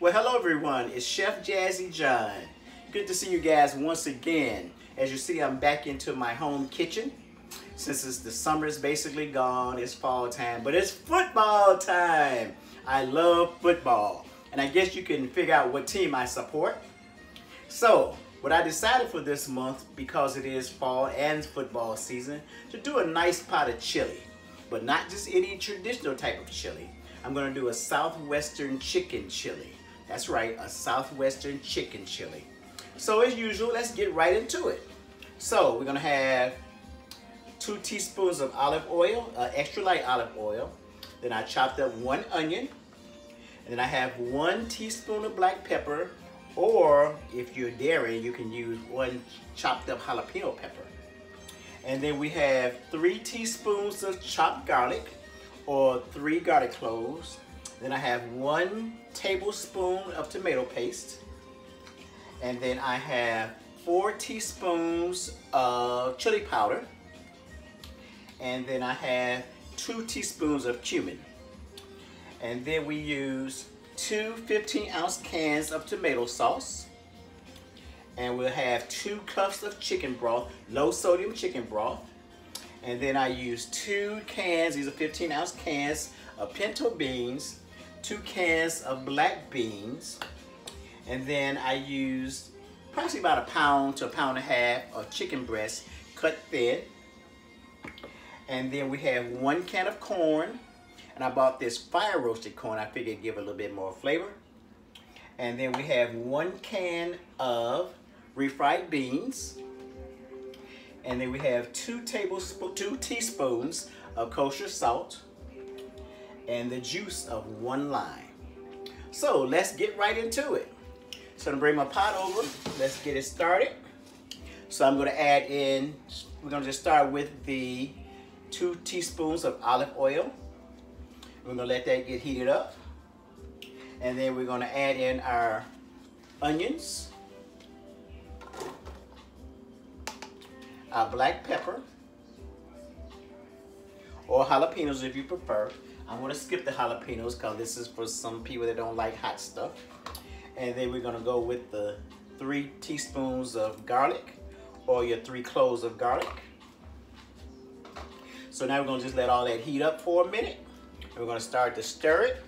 Well, hello everyone, it's Chef Jazzy John. Good to see you guys once again. As you see, I'm back into my home kitchen. Since the summer is basically gone, it's fall time, but it's football time. I love football, and I guess you can figure out what team I support. So, what I decided for this month, because it is fall and football season, to do a nice pot of chili, but not just any traditional type of chili. I'm gonna do a Southwestern chicken chili. That's right, a Southwestern chicken chili. So as usual, let's get right into it. So we're gonna have 2 teaspoons of olive oil, extra light olive oil. Then I chopped up 1 onion. And then I have 1 teaspoon of black pepper, or if you're daring, you can use 1 chopped up jalapeno pepper. And then we have 3 teaspoons of chopped garlic, or 3 garlic cloves. Then I have 1 tablespoon of tomato paste. And then I have 4 teaspoons of chili powder. And then I have 2 teaspoons of cumin. And then we use 2 15-ounce cans of tomato sauce. And we'll have 2 cups of chicken broth, low sodium chicken broth. And then I use 2 cans, these are 15-ounce cans of pinto beans, 2 cans of black beans, and then I use probably about 1 pound to 1.5 pounds of chicken breast cut thin. And then we have 1 can of corn, and I bought this fire roasted corn. I figured it'd give it a little bit more flavor. And then we have 1 can of refried beans. And then we have 2 teaspoons of kosher salt and the juice of 1 lime. So let's get right into it. So I'm gonna bring my pot over. Let's get it started. So I'm gonna add in, we're gonna just start with the 2 teaspoons of olive oil. We're gonna let that get heated up. And then we're gonna add in our onions, our black pepper, or jalapenos if you prefer. I'm gonna skip the jalapenos because this is for some people that don't like hot stuff. And then we're gonna go with the 3 teaspoons of garlic, or your 3 cloves of garlic. So now we're gonna just let all that heat up for a minute. And we're gonna start to stir it.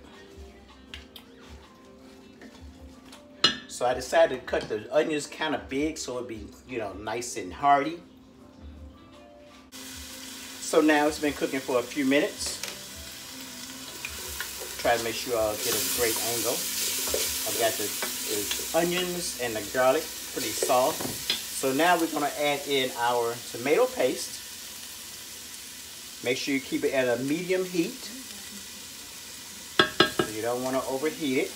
So I decided to cut the onions kind of big so it'd be, nice and hearty. So now it's been cooking for a few minutes. Try to make sure I'll get a great angle. I've got the onions and the garlic pretty soft. So now we're gonna add in our tomato paste. Make sure you keep it at a medium heat. So you don't wanna overheat it.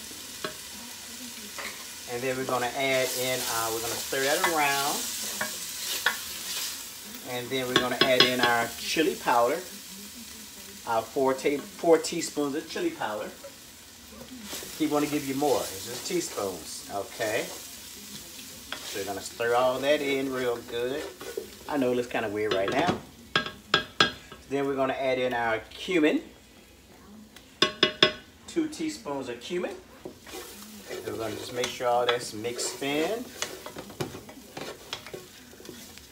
And then we're gonna add in, we're gonna stir that around. And then we're gonna add in our chili powder, our 4 teaspoons of chili powder. He want to give you more, it's just teaspoons, okay? So we're gonna stir all that in real good. I know it looks kind of weird right now. Then we're gonna add in our cumin, 2 teaspoons of cumin. And we're gonna just make sure all that's mixed in.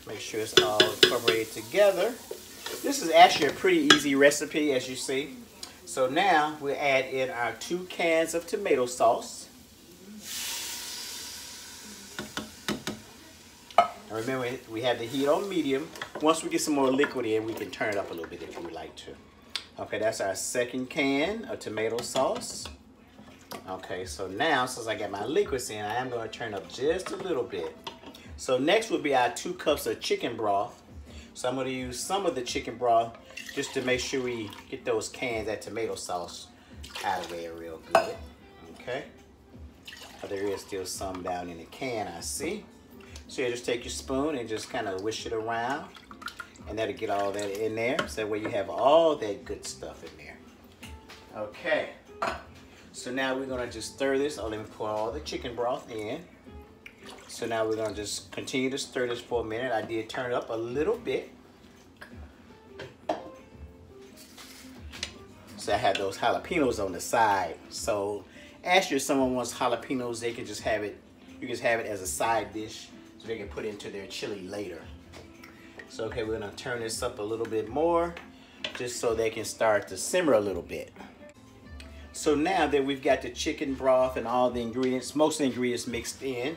Make sure it's all incorporated together. This is actually a pretty easy recipe, as you see. So now we'll add in our 2 cans of tomato sauce. And remember, we have the heat on medium. Once we get some more liquid in, we can turn it up a little bit if you would like to. Okay, that's our 2nd can of tomato sauce. Okay, so now, since I got my liquids in, I am going to turn up just a little bit. So next will be our 2 cups of chicken broth. So I'm going to use some of the chicken broth just to make sure we get those cans, that tomato sauce, out of there real good. Okay. But there is still some down in the can, I see. So you just take your spoon and just kind of whisk it around. And that'll get all that in there. So that way you have all that good stuff in there. Okay. So now we're going to just stir this. Oh, let me pour all the chicken broth in. So now we're gonna just continue to stir this for a minute. I did turn it up a little bit. So I had those jalapenos on the side. So Actually, if someone wants jalapenos, they can just have it. You can just have it as a side dish so they can put it into their chili later. So, okay, we're gonna turn this up a little bit more just so they can start to simmer a little bit. So now that we've got the chicken broth and all the ingredients, most of the ingredients mixed in,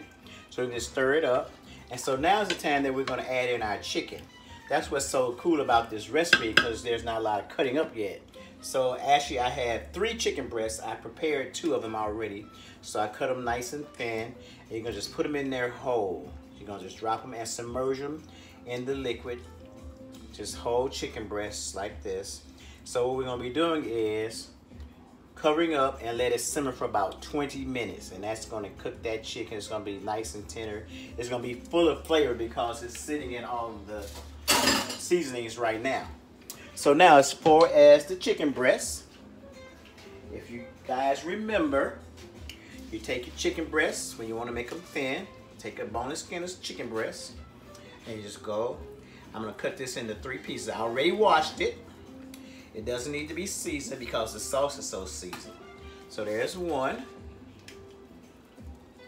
so we can just stir it up. And so now's the time that we're gonna add in our chicken. That's what's so cool about this recipe, because there's not a lot of cutting up yet. So actually I have 3 chicken breasts. I prepared 2 of them already. So I cut them nice and thin. And you're gonna just put them in there whole. You're gonna just drop them and submerge them in the liquid. Just whole chicken breasts like this. So what we're gonna be doing is covering up and let it simmer for about 20 minutes. And that's gonna cook that chicken. It's gonna be nice and tender. It's gonna be full of flavor because it's sitting in all of the seasonings right now. So now as far as the chicken breasts, if you guys remember, you take your chicken breasts when you want to make them thin, take a boneless skinless chicken breast, and you just go. I'm gonna cut this into 3 pieces. I already washed it. It doesn't need to be seasoned because the sauce is so seasoned. So there's one.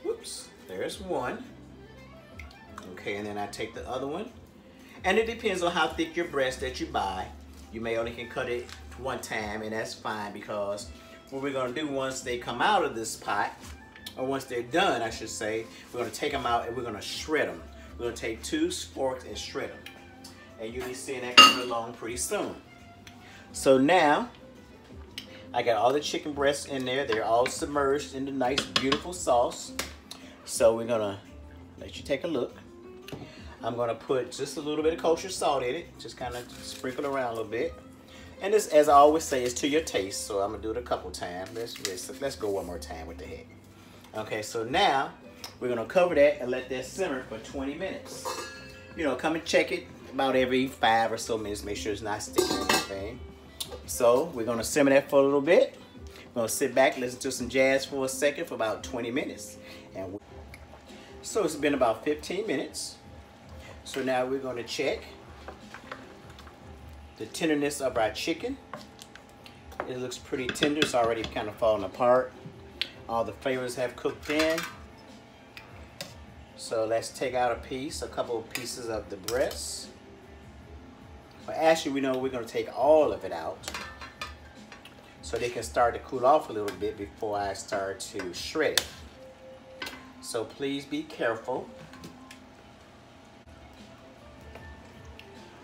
Whoops, there's one. Okay, and then I take the other one. And it depends on how thick your breast that you buy. You may only can cut it 1 time, and that's fine, because what we're gonna do once they come out of this pot, or once they're done, I should say, we're gonna take them out and we're gonna shred them. We're gonna take 2 forks and shred them. And you'll be seeing that coming along pretty soon. So now, I got all the chicken breasts in there. They're all submerged in the nice, beautiful sauce. So we're gonna let you take a look. I'm gonna put just a little bit of kosher salt in it. Just kind of sprinkle around a little bit. And this, as I always say, is to your taste. So I'm gonna do it a couple times. Let's go one more time with the head. Okay, so now we're gonna cover that and let that simmer for 20 minutes. You know, come and check it about every 5 or so minutes. Make sure it's not sticking or anything. So we're gonna simmer that for a little bit. We're gonna sit back, listen to some jazz for a second for about 20 minutes. So it's been about 15 minutes. So now we're gonna check the tenderness of our chicken. It looks pretty tender. It's already kind of falling apart. All the flavors have cooked in. So let's take out a couple of pieces of the breast. But actually, we know we're gonna take all of it out so they can start to cool off a little bit before I start to shred it. So please be careful.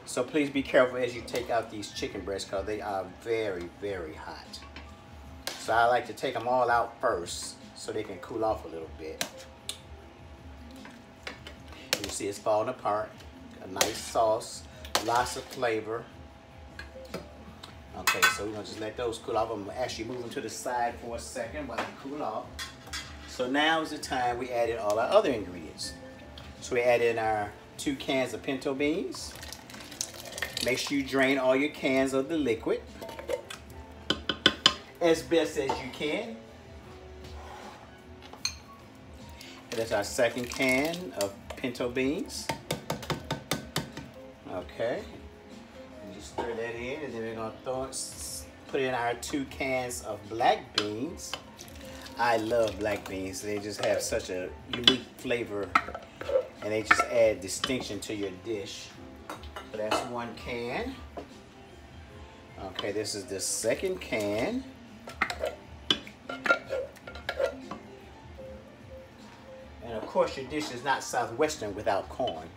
So please be careful as you take out these chicken breasts, because they are very, very hot. So I like to take them all out first so they can cool off a little bit. You see it's falling apart. A nice sauce, lots of flavor. Okay, so we're gonna just let those cool off. I'm gonna actually move them to the side for a second while they cool off. So now is the time we added all our other ingredients. So we added our 2 cans of pinto beans. Make sure you drain all your cans of the liquid as best as you can. And that's our 2nd can of pinto beans. Okay. And just stir that in, and then we're gonna put in our 2 cans of black beans. I love black beans. They just have such a unique flavor, and they just add distinction to your dish. So that's 1 can. Okay, this is the 2nd can. And of course, your dish is not Southwestern without corn.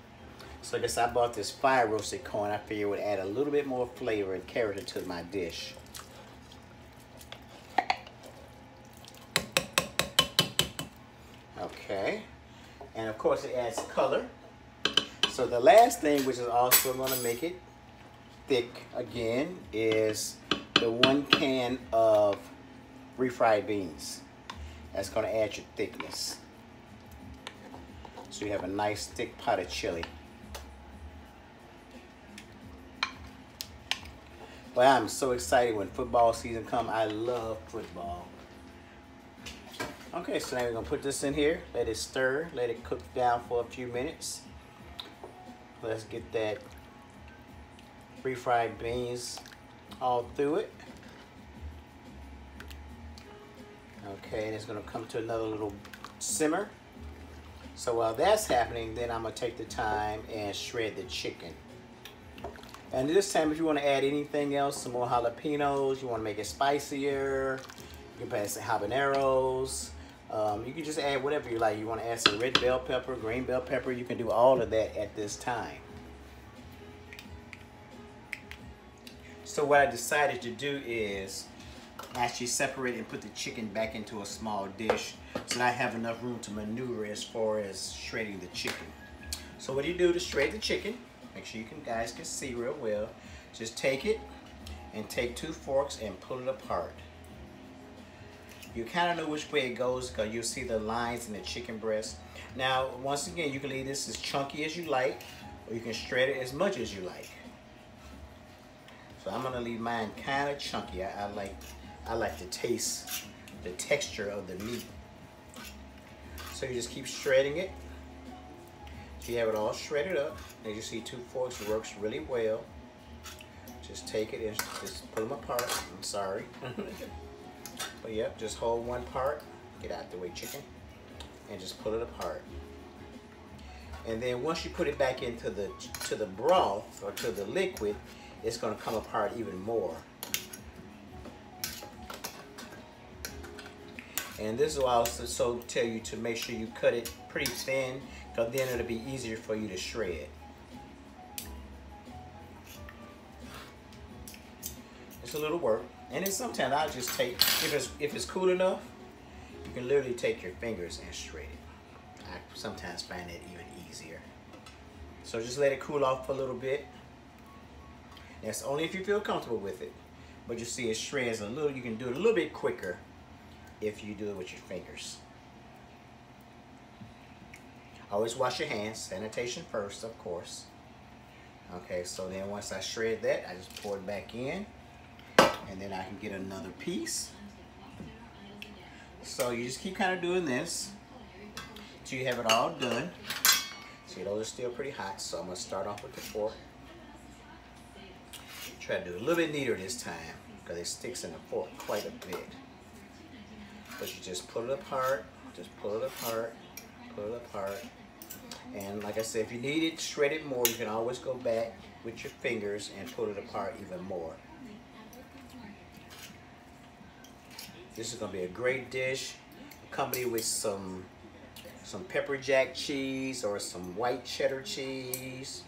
So I guess I bought this fire roasted corn. I figured it would add a little bit more flavor and character to my dish. Okay, and of course it adds color. So the last thing, which is also going to make it thick again, is the 1 can of refried beans. That's going to add your thickness. So you have a nice thick pot of chili. Well, I'm so excited when football season comes. I love football. Okay, so now we're going to put this in here. Let it stir. Let it cook down for a few minutes. Let's get that refried beans all through it. Okay, and it's gonna come to another little simmer. So while that's happening, then I'm gonna take the time and shred the chicken. And this time, if you wanna add anything else, some more jalapenos, you wanna make it spicier, you can add some habaneros. You can just add whatever you like. You wanna add some red bell pepper, green bell pepper, you can do all of that at this time. So what I decided to do is actually separate and put the chicken back into a small dish so that I have enough room to maneuver as far as shredding the chicken. So what do you do to shred the chicken? Make sure you guys can see real well. Just take it and take 2 forks and pull it apart. You kind of know which way it goes because you'll see the lines in the chicken breast. Now, once again, you can leave this as chunky as you like, or you can shred it as much as you like. So I'm gonna leave mine kind of chunky. I like to taste the texture of the meat. So you just keep shredding it. So you have it all shredded up. As you see, 2 forks works really well. Just take it and just pull them apart. I'm sorry. But yep, just hold one part, get out the way chicken, and just pull it apart. And then once you put it back into the broth or to the liquid, it's going to come apart even more. And this will also tell you to make sure you cut it pretty thin, because then it'll be easier for you to shred. It's a little work. And then sometimes I'll just take, if it's cool enough, you can literally take your fingers and shred it. I sometimes find it even easier. So just let it cool off for a little bit. That's only if you feel comfortable with it. But you see it shreds a little, you can do it a little bit quicker if you do it with your fingers. Always wash your hands, sanitation first, of course. Okay, so then once I shred that, I just pour it back in. And then I can get another piece. So you just keep kind of doing this till you have it all done. See, those are still pretty hot, so I'm gonna start off with the fork. Try to do it a little bit neater this time because it sticks in the fork quite a bit. But you just pull it apart, just pull it apart, pull it apart. And like I said, if you need it shredded more, you can always go back with your fingers and pull it apart even more. This is gonna be a great dish, accompanied with some pepper jack cheese or some white cheddar cheese,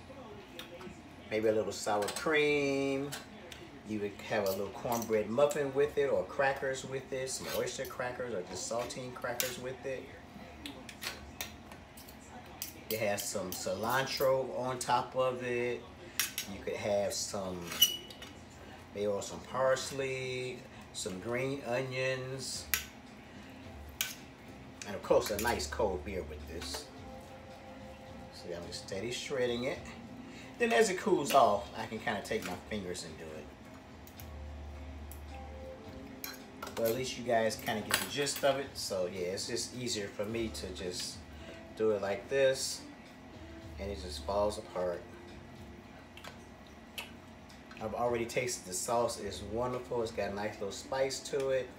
maybe a little sour cream. You would have a little cornbread muffin with it, or crackers with it, some oyster crackers or just saltine crackers with it. You have some cilantro on top of it. You could have maybe some parsley, some green onions, and of course a nice cold beer with this. See, I'm just steady shredding it. Then as it cools off, I can kind of take my fingers and do it. But at least you guys kind of get the gist of it. So yeah, it's just easier for me to just do it like this, and it just falls apart. I've already tasted the sauce. It's wonderful. It's got a nice little spice to it.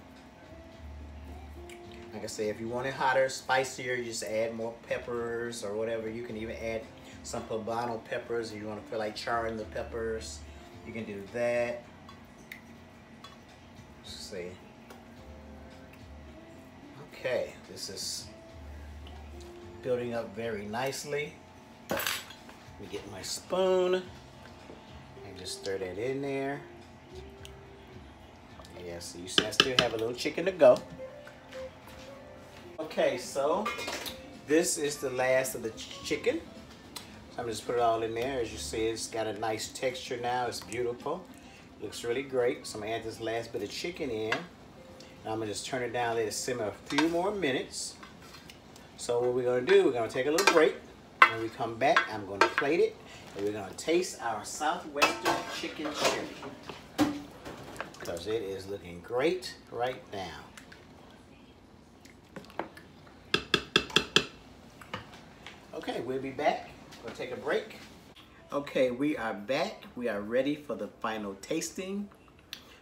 Like I say, if you want it hotter, spicier, you just add more peppers or whatever. You can even add some poblano peppers if you want to feel like charring the peppers. You can do that. Let's see. Okay, this is building up very nicely. Let me get my spoon. Just stir that in there. Yeah, so you see I still have a little chicken to go. Okay, so this is the last of the chicken. So I'm just put it all in there. As you see, it's got a nice texture now. It's beautiful. Looks really great. So I'm gonna add this last bit of chicken in. And I'm gonna just turn it down, let it simmer a few more minutes. So what we're gonna do, we're gonna take a little break. When we come back, I'm gonna plate it. And we're gonna taste our Southwestern chicken chili, because it is looking great right now. Okay, we'll be back. We'll take a break. Okay, we are back. We are ready for the final tasting.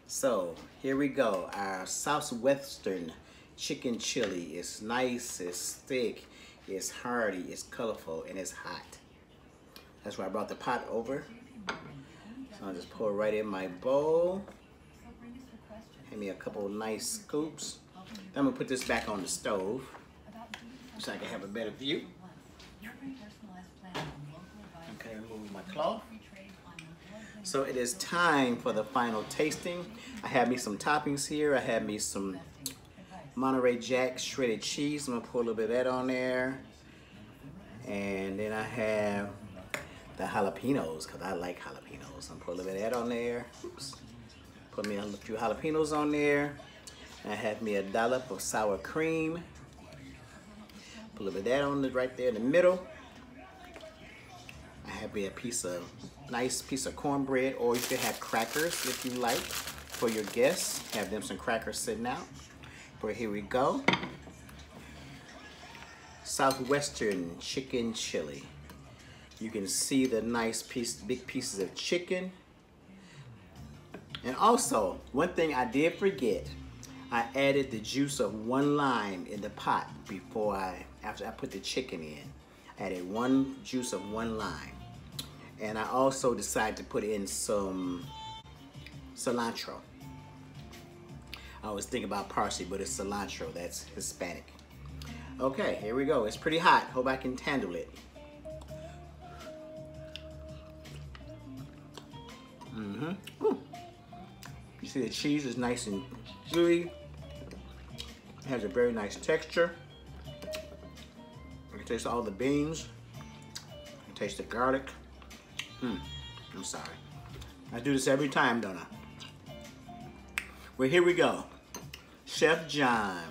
So here we go, our Southwestern chicken chili. It's nice, it's thick, it's hearty, it's colorful, and it's hot. That's why I brought the pot over. So I'll just pour it right in my bowl. Give me a couple of nice scoops. Then I'm gonna put this back on the stove so I can have a better view. Okay, remove my cloth. So it is time for the final tasting. I have me some toppings here. I have me some Monterey Jack shredded cheese. I'm gonna put a little bit of that on there. And then I have the jalapenos, because I like jalapenos. I'm gonna put a little bit of that on there. Oops. Put me a few jalapenos on there. And I have me a dollop of sour cream. Put a little bit of that on the right there in the middle. I have me a nice piece of cornbread, or you could have crackers if you like for your guests. Have them some crackers sitting out. But here we go. Southwestern chicken chili. You can see the nice big pieces of chicken. And also, one thing I did forget, I added the juice of 1 lime in the pot after I put the chicken in. I added juice of 1 lime. And I also decided to put in some cilantro. I was thinking about parsley, but it's cilantro, that's Hispanic. Okay, here we go. It's pretty hot. Hope I can handle it. Ooh. You see the cheese is nice and gooey. It has a very nice texture. You can taste all the beans. You can taste the garlic. I'm sorry. I do this every time, don't I? Well, here we go. Chef John,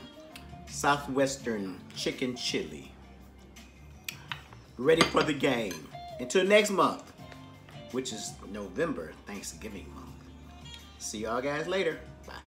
Southwestern chicken chili. Ready for the game. Until next month, which is November, Thanksgiving month. See y'all guys later. Bye.